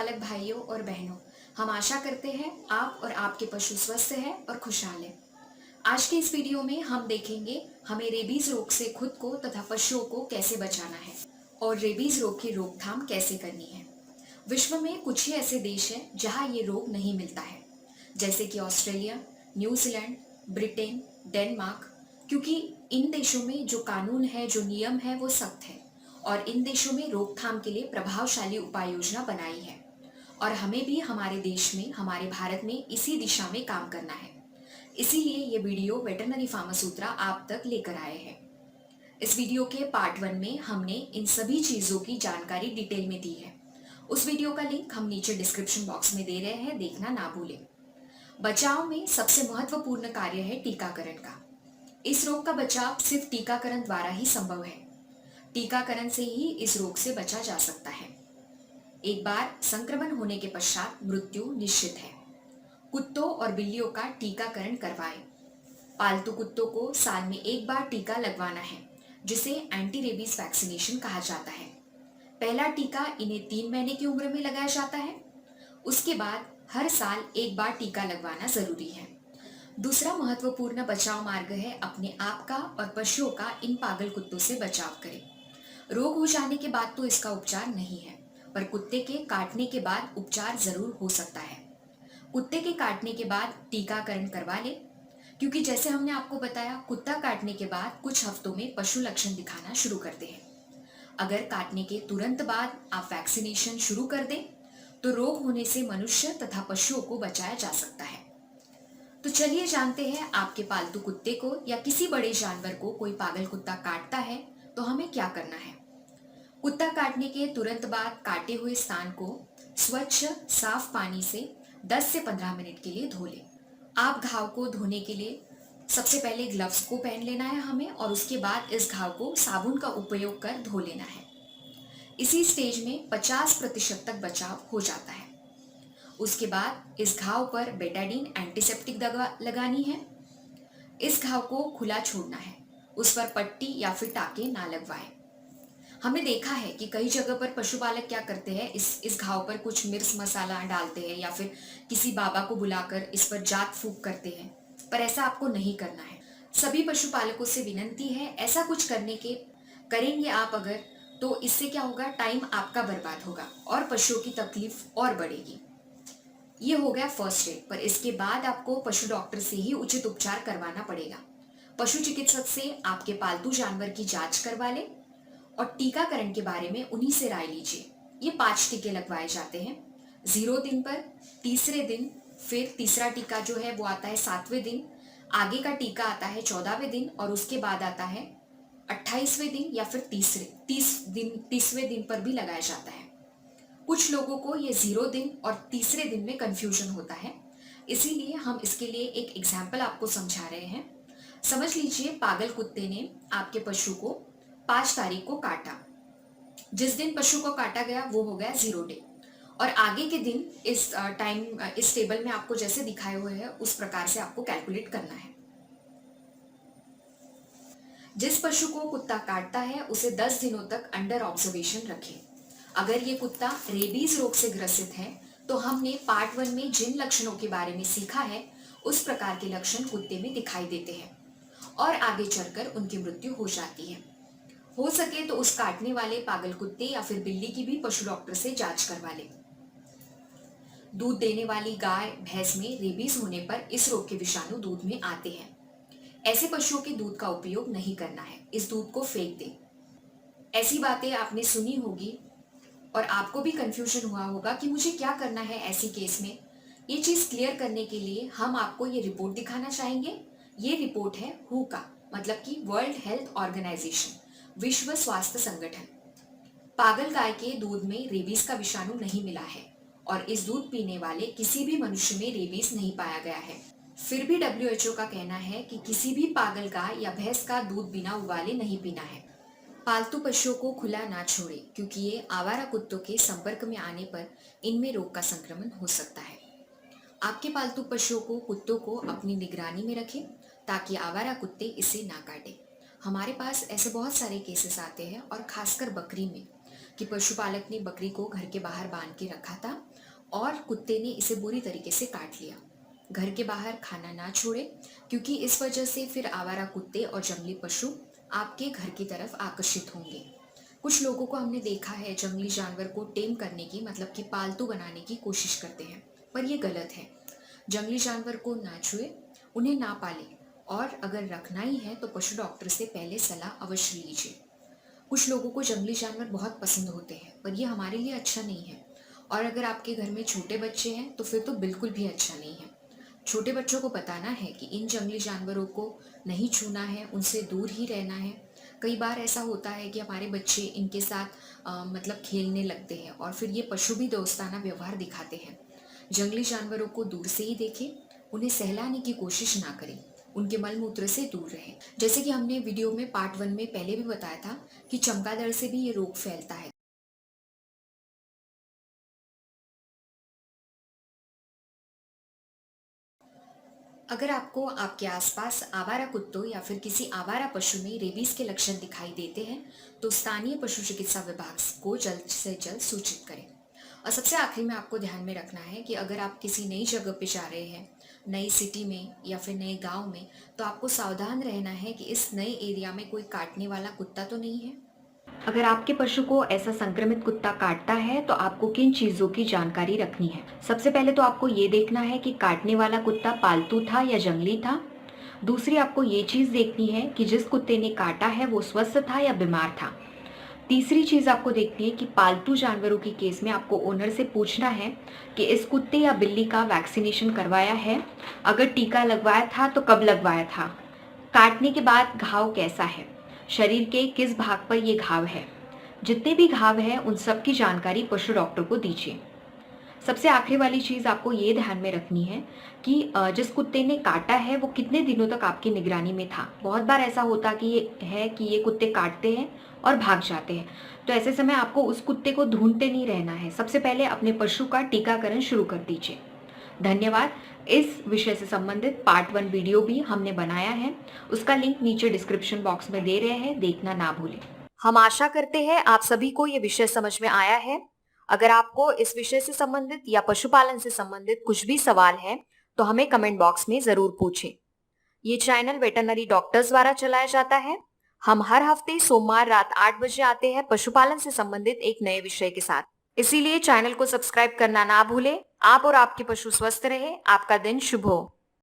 पशुपालक भाइयों और बहनों, हम आशा करते हैं आप और आपके पशु स्वस्थ हैं और खुशहाल हैं। आज के इस वीडियो में हम देखेंगे हमें रेबीज रोग से खुद को तथा पशुओं को कैसे बचाना है और रेबीज रोग की रोकथाम कैसे करनी है। विश्व में कुछ ही ऐसे देश हैं जहां ये रोग नहीं मिलता है, जैसे कि ऑस्ट्रेलिया, न्यूजीलैंड, ब्रिटेन, डेनमार्क, क्योंकि इन देशों में जो कानून है, जो नियम है वो सख्त है और इन देशों में रोकथाम के लिए प्रभावशाली उपाय योजना बनाई है। और हमें भी हमारे देश में, हमारे भारत में इसी दिशा में काम करना है। इसीलिए ये वीडियो वेटरनरी फार्मासूत्रा आप तक लेकर आए हैं। इस वीडियो के पार्ट 1 में हमने इन सभी चीजों की जानकारी डिटेल में दी है। उस वीडियो का लिंक हम नीचे डिस्क्रिप्शन बॉक्स में दे रहे हैं, देखना ना भूलें। बचाव में सबसे महत्वपूर्ण कार्य है टीकाकरण का। इस रोग का बचाव सिर्फ टीकाकरण द्वारा ही संभव है। टीकाकरण से ही इस रोग से बचा जा सकता है। एक बार संक्रमण होने के पश्चात मृत्यु निश्चित है। कुत्तों और बिल्लियों का टीकाकरण करवाएं। पालतू कुत्तों को साल में एक बार टीका लगवाना है, जिसे एंटी रेबीज वैक्सीनेशन कहा जाता है। पहला टीका इन्हें 3 महीने की उम्र में लगाया जाता है। उसके बाद हर साल एक बार टीका लगवाना जरूरी है। दूसरा महत्वपूर्ण बचाव मार्ग है अपने आप का और पशुओं का इन पागल कुत्तों से बचाव करें। रोग हो जाने के बाद तो इसका उपचार नहीं है, पर कुत्ते के काटने के बाद उपचार जरूर हो सकता है। कुत्ते के काटने के बाद टीकाकरण करवा ले, क्योंकि जैसे हमने आपको बताया, कुत्ता काटने के बाद कुछ हफ्तों में पशु लक्षण दिखाना शुरू करते हैं। अगर काटने के तुरंत बाद आप वैक्सीनेशन शुरू कर दें तो रोग होने से मनुष्य तथा पशुओं को बचाया जा सकता है। तो चलिए जानते हैं, आपके पालतू कुत्ते को या किसी बड़े जानवर को कोई पागल कुत्ता काटता है तो हमें क्या करना है। कुत्ता काटने के तुरंत बाद काटे हुए स्थान को स्वच्छ साफ पानी से 10 से 15 मिनट के लिए धो लें। आप घाव को धोने के लिए सबसे पहले ग्लव्स को पहन लेना है हमें, और उसके बाद इस घाव को साबुन का उपयोग कर धो लेना है। इसी स्टेज में 50% तक बचाव हो जाता है। उसके बाद इस घाव पर बेटाडीन एंटीसेप्टिक दवा लगानी है। इस घाव को खुला छोड़ना है, उस पर पट्टी या फिर टाके ना लगवाएं। हमने देखा है कि कई जगह पर पशुपालक क्या करते हैं, इस घाव पर कुछ मिर्च मसाला डालते हैं या फिर किसी बाबा को बुलाकर इस पर जात फूक करते हैं, पर ऐसा आपको नहीं करना है। सभी पशुपालकों से विनती है, ऐसा कुछ करेंगे आप अगर, तो इससे क्या होगा, टाइम आपका बर्बाद होगा और पशुओं की तकलीफ और बढ़ेगी। ये हो गया फर्स्ट एड, पर इसके बाद आपको पशु डॉक्टर से ही उचित उपचार करवाना पड़ेगा। पशु चिकित्सक से आपके पालतू जानवर की जांच करवा ले और टीकाकरण के बारे में उन्हीं से राय लीजिए। ये 5 टीके लगवाए जाते हैं। 0 दिन पर, तीसरे दिन, फिर तीसरा टीका जो है वो आता है 7वें दिन, आगे का टीका आता है 14वें दिन और उसके बाद आता है 28वें दिन या फिर 30वें दिन पर भी लगाया जाता है। कुछ लोगों को ये 0 दिन और तीसरे दिन में कंफ्यूजन होता है, इसीलिए हम इसके लिए एक एग्जाम्पल आपको समझा रहे हैं। समझ लीजिए, पागल कुत्ते ने आपके पशु को 5 तारीख को काटा। जिस दिन पशु को काटा गया वो हो गया 0 डे, और आगे के दिन इस टेबल में आपको जैसे दिखाए हुए हैं उस प्रकार से आपको कैलकुलेट करना है। जिस पशु को कुत्ता काटता है उसे 10 दिनों तक अंडर ऑब्जर्वेशन रखें। अगर ये कुत्ता रेबीज रोग से ग्रसित है तो हमने पार्ट 1 में जिन लक्षणों के बारे में सीखा है उस प्रकार के लक्षण कुत्ते में दिखाई देते हैं और आगे चलकर उनकी मृत्यु हो जाती है। हो सके तो उस काटने वाले पागल कुत्ते या फिर बिल्ली की भी पशु डॉक्टर से जांच करवा ले। दूध देने वाली गाय भैंस में रेबीज होने पर इस रोग के विषाणु दूध में आते हैं। ऐसे पशुओं के दूध का उपयोग नहीं करना है, इस दूध को फेंक दें। ऐसी बातें आपने सुनी होगी और आपको भी कंफ्यूजन हुआ होगा कि मुझे क्या करना है ऐसी केस में। ये चीज क्लियर करने के लिए हम आपको ये रिपोर्ट दिखाना चाहेंगे। ये रिपोर्ट है हु का, मतलब कि वर्ल्ड हेल्थ ऑर्गेनाइजेशन, विश्व स्वास्थ्य संगठन। पागल गाय के दूध में रेबीज का विषाणु नहीं मिला है और इस दूध पीने वाले किसी भी मनुष्य में रेबीज नहीं पाया गया है। फिर भी WHO का कहना है कि किसी भी पागल गाय या भैंस का दूध बिना उबाले नहीं पीना है। पालतू पशुओं को खुला ना छोड़ें, क्योंकि ये आवारा कुत्तों के संपर्क में आने पर इनमें रोग का संक्रमण हो सकता है। आपके पालतू पशुओं को, कुत्तों को अपनी निगरानी में रखें ताकि आवारा कुत्ते इसे ना काटें। हमारे पास ऐसे बहुत सारे केसेस आते हैं और खासकर बकरी में, कि पशुपालक ने बकरी को घर के बाहर बांध के रखा था और कुत्ते ने इसे बुरी तरीके से काट लिया। घर के बाहर खाना ना छोड़े, क्योंकि इस वजह से फिर आवारा कुत्ते और जंगली पशु आपके घर की तरफ आकर्षित होंगे। कुछ लोगों को हमने देखा है जंगली जानवर को टेम करने की, मतलब कि पालतू बनाने की कोशिश करते हैं, पर यह गलत है। जंगली जानवर को ना छुए, उन्हें ना पाले, और अगर रखना ही है तो पशु डॉक्टर से पहले सलाह अवश्य लीजिए। कुछ लोगों को जंगली जानवर बहुत पसंद होते हैं, पर यह हमारे लिए अच्छा नहीं है। और अगर आपके घर में छोटे बच्चे हैं तो फिर तो बिल्कुल भी अच्छा नहीं है। छोटे बच्चों को बताना है कि इन जंगली जानवरों को नहीं छूना है, उनसे दूर ही रहना है। कई बार ऐसा होता है कि हमारे बच्चे इनके साथ मतलब खेलने लगते हैं और फिर ये पशु भी दोस्ताना व्यवहार दिखाते हैं। जंगली जानवरों को दूर से ही देखें, उन्हें सहलाने की कोशिश ना करें, उनके मल मूत्र से दूर रहें। जैसे कि हमने वीडियो में पार्ट 1 में पहले भी बताया था कि चमगादड़ से भी ये रोग फैलता है। अगर आपको आपके आसपास आवारा कुत्तों या फिर किसी आवारा पशु में रेबीज के लक्षण दिखाई देते हैं तो स्थानीय पशु चिकित्सा विभाग को जल्द से जल्द सूचित करें। और सबसे आखिरी में आपको ध्यान में रखना है कि अगर आप किसी नई जगह पे जा रहे हैं, नई सिटी में या फिर नए गांव में, तो आपको सावधान रहना है कि इस नए एरिया में कोई काटने वाला कुत्ता तो नहीं है। अगर आपके पशु को ऐसा संक्रमित कुत्ता काटता है तो आपको किन चीजों की जानकारी रखनी है? सबसे पहले तो आपको ये देखना है कि काटने वाला कुत्ता पालतू था या जंगली था। दूसरी, आपको ये चीज देखनी है कि जिस कुत्ते ने काटा है वो स्वस्थ था या बीमार था। तीसरी चीज आपको देखनी है कि पालतू जानवरों की केस में आपको ओनर से पूछना है कि इस कुत्ते या बिल्ली का वैक्सीनेशन करवाया है, अगर टीका लगवाया था तो कब लगवाया था, काटने के बाद घाव कैसा है, शरीर के किस भाग पर ये घाव है। जितने भी घाव हैं उन सब की जानकारी पशु डॉक्टर को दीजिए। सबसे आखिरी वाली चीज आपको ये ध्यान में रखनी है कि जिस कुत्ते ने काटा है वो कितने दिनों तक आपकी निगरानी में था। बहुत बार ऐसा होता कि ये कुत्ते काटते हैं और भाग जाते हैं, तो ऐसे समय आपको उस कुत्ते को ढूंढते नहीं रहना है, सबसे पहले अपने पशु का टीकाकरण शुरू कर दीजिए। धन्यवाद। इस विषय से संबंधित पार्ट 1 वीडियो भी हमने बनाया है, उसका लिंक नीचे डिस्क्रिप्शन बॉक्स में दे रहे हैं, देखना ना भूलें। हम आशा करते हैं आप सभी को ये विषय समझ में आया है। अगर आपको इस विषय से संबंधित या पशुपालन से संबंधित कुछ भी सवाल है तो हमें कमेंट बॉक्स में जरूर पूछें। ये चैनल वेटरनरी डॉक्टर्स द्वारा चलाया जाता है। हम हर हफ्ते सोमवार रात 8 बजे आते हैं पशुपालन से संबंधित एक नए विषय के साथ, इसीलिए चैनल को सब्सक्राइब करना ना भूलें। आप और आपके पशु स्वस्थ रहे, आपका दिन शुभ हो।